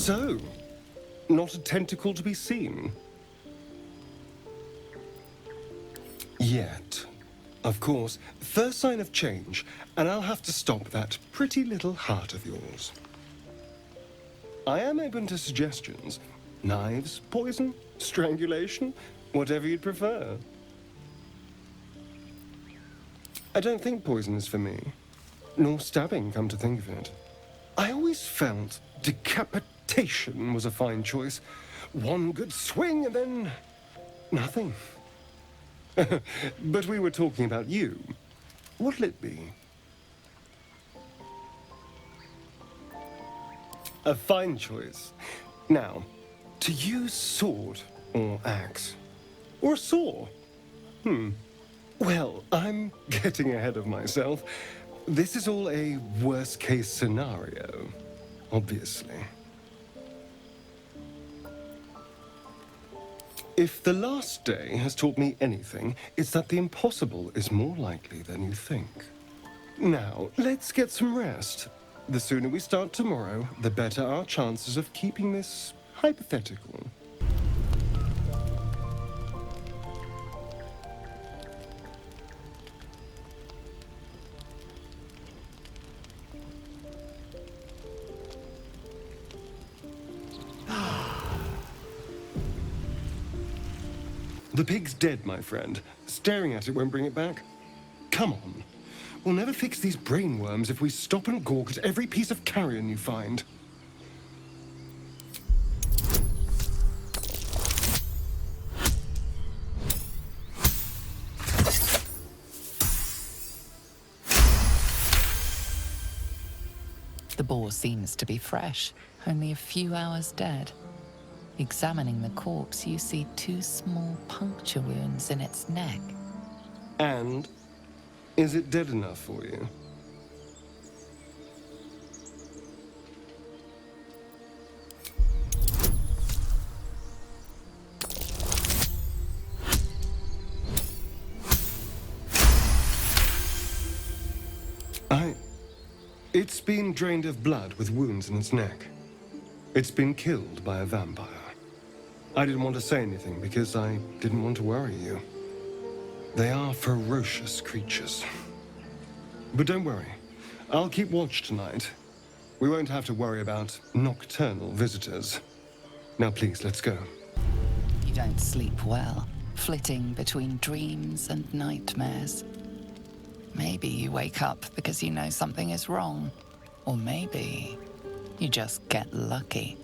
So, not a tentacle to be seen? Yet. Of course, first sign of change, and I'll have to stop that pretty little heart of yours. I am open to suggestions. Knives, poison, strangulation, whatever you'd prefer. I don't think poison is for me. Nor stabbing, come to think of it. I always felt decapitation was a fine choice. One good swing and then nothing. But we were talking about you. What'll it be? A fine choice. Now, to use sword or axe. Or saw. Well, I'm getting ahead of myself. This is all a worst-case scenario, obviously. If the last day has taught me anything, it's that the impossible is more likely than you think. Now, let's get some rest. The sooner we start tomorrow, the better our chances of keeping this hypothetical. The pig's dead, my friend. Staring at it won't bring it back. Come on. We'll never fix these brainworms if we stop and gawk at every piece of carrion you find. The boar seems to be fresh, only a few hours dead. Examining the corpse, you see 2 small puncture wounds in its neck. And is it dead enough for you? It's been drained of blood with wounds in its neck. It's been killed by a vampire. I didn't want to say anything because I didn't want to worry you. They are ferocious creatures. But don't worry. I'll keep watch tonight. We won't have to worry about nocturnal visitors. Now please, let's go. You don't sleep well, flitting between dreams and nightmares. Maybe you wake up because you know something is wrong. Or maybe you just get lucky.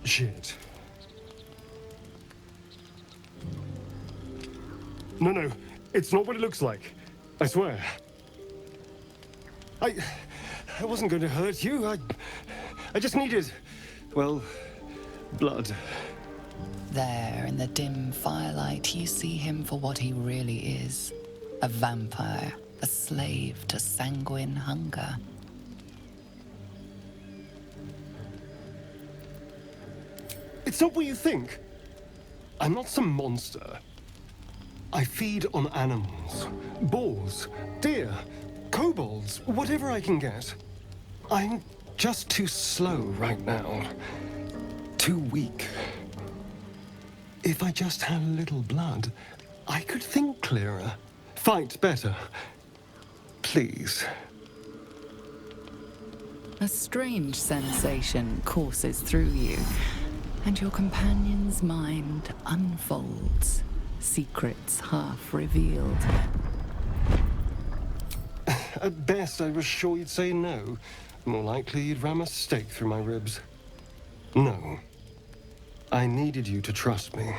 Shit. No, it's not what it looks like. I swear. I wasn't going to hurt you. I just needed, well, blood. There, in the dim firelight, you see him for what he really is. A vampire, a slave to sanguine hunger. It's not what you think. I'm not some monster. I feed on animals. Boars, deer, kobolds, whatever I can get. I'm just too slow right now. Too weak. If I just had a little blood, I could think clearer, fight better. Please. A strange sensation courses through you, and your companion's mind unfolds, secrets half revealed. At best, I was sure you'd say no. More likely, you'd ram a stake through my ribs. No. I needed you to trust me.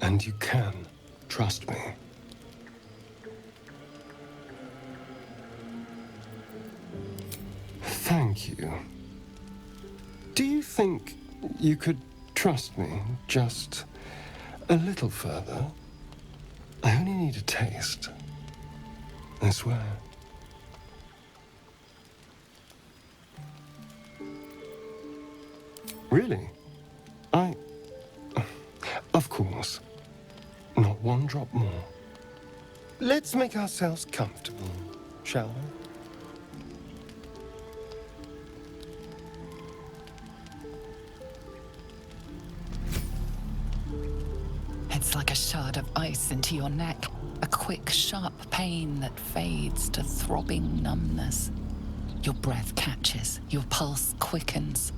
And you can trust me. Thank you. Do you think you could trust me just a little further? I only need a taste. I swear. Really? Of course. Not one drop more. Let's make ourselves comfortable, shall we? sinks like a shard of ice into your neck, a quick, sharp pain that fades to throbbing numbness. Your breath catches, your pulse quickens.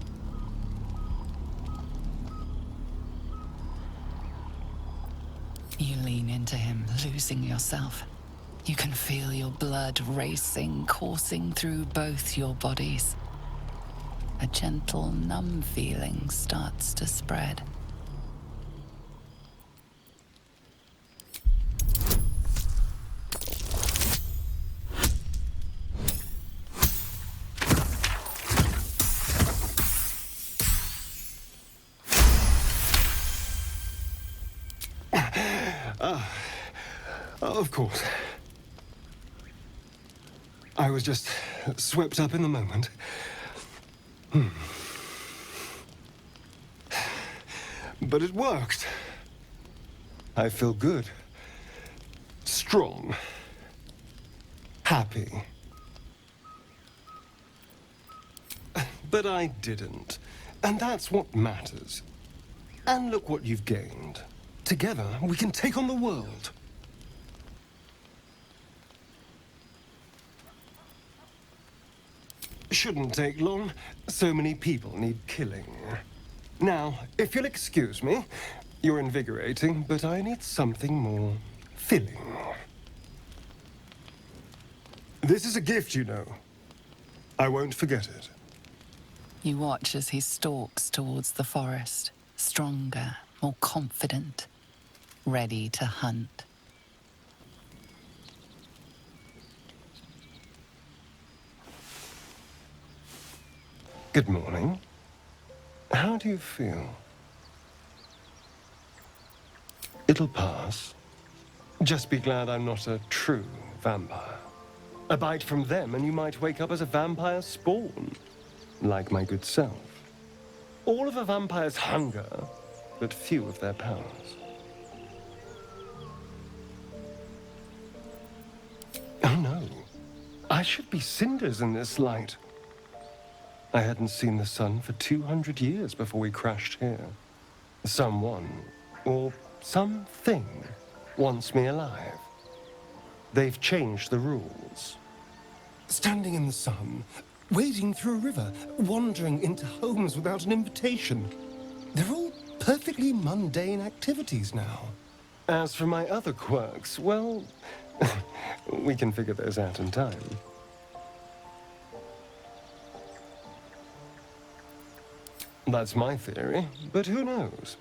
You lean into him, losing yourself. You can feel your blood racing, coursing through both your bodies. A gentle, numb feeling starts to spread. Of course. I was just swept up in the moment. But it worked. I feel good. Strong. Happy. But I didn't. And that's what matters. And look what you've gained. Together, we can take on the world. Shouldn't take long. So many people need killing. Now, if you'll excuse me, you're invigorating, but I need something more filling. This is a gift, you know. I won't forget it. You watch as he stalks towards the forest, stronger, more confident, ready to hunt. Good morning. How do you feel? It'll pass. Just be glad I'm not a true vampire. A bite from them and you might wake up as a vampire spawn, like my good self. All of a vampire's hunger, but few of their powers. Oh no, I should be cinders in this light. I hadn't seen the sun for 200 years before we crashed here. Someone, or something, wants me alive. They've changed the rules. Standing in the sun, wading through a river, wandering into homes without an invitation. They're all perfectly mundane activities now. As for my other quirks, well, we can figure those out in time. That's my theory, but who knows?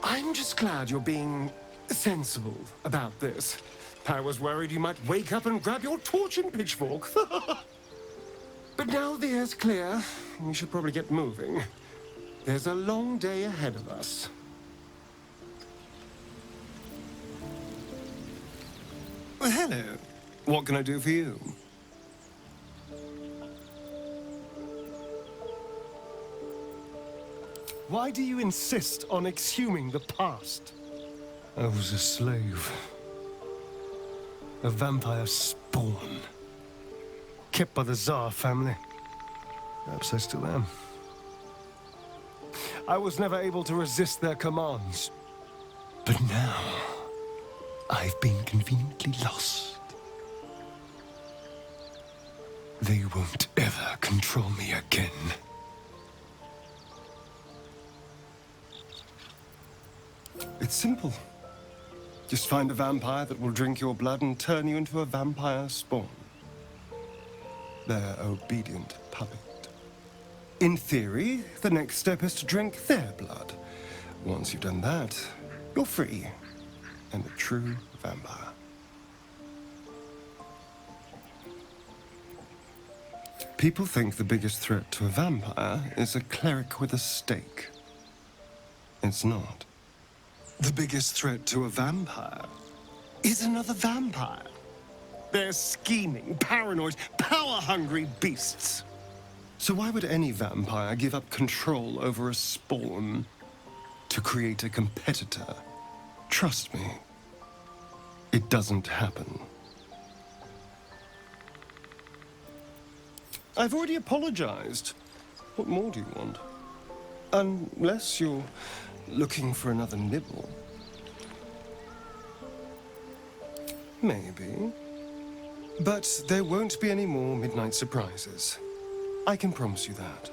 I'm just glad you're being sensible about this. I was worried you might wake up and grab your torch and pitchfork. But now the air's clear, we should probably get moving. There's a long day ahead of us. Well, hello. What can I do for you? Why do you insist on exhuming the past? I was a slave. A vampire spawn. Kept by the Tsar family. Perhaps I still am. I was never able to resist their commands. But now, I've been conveniently lost. They won't ever control me again. It's simple. Just find a vampire that will drink your blood and turn you into a vampire spawn. Their obedient puppet. In theory, the next step is to drink their blood. Once you've done that, you're free and a true vampire. People think the biggest threat to a vampire is a cleric with a stake. It's not. The biggest threat to a vampire is another vampire. They're scheming, paranoid, power-hungry beasts. So why would any vampire give up control over a spawn to create a competitor? Trust me, it doesn't happen. I've already apologized. What more do you want? Unless you're Looking for another nibble? Maybe. But there won't be any more midnight surprises. I can promise you that.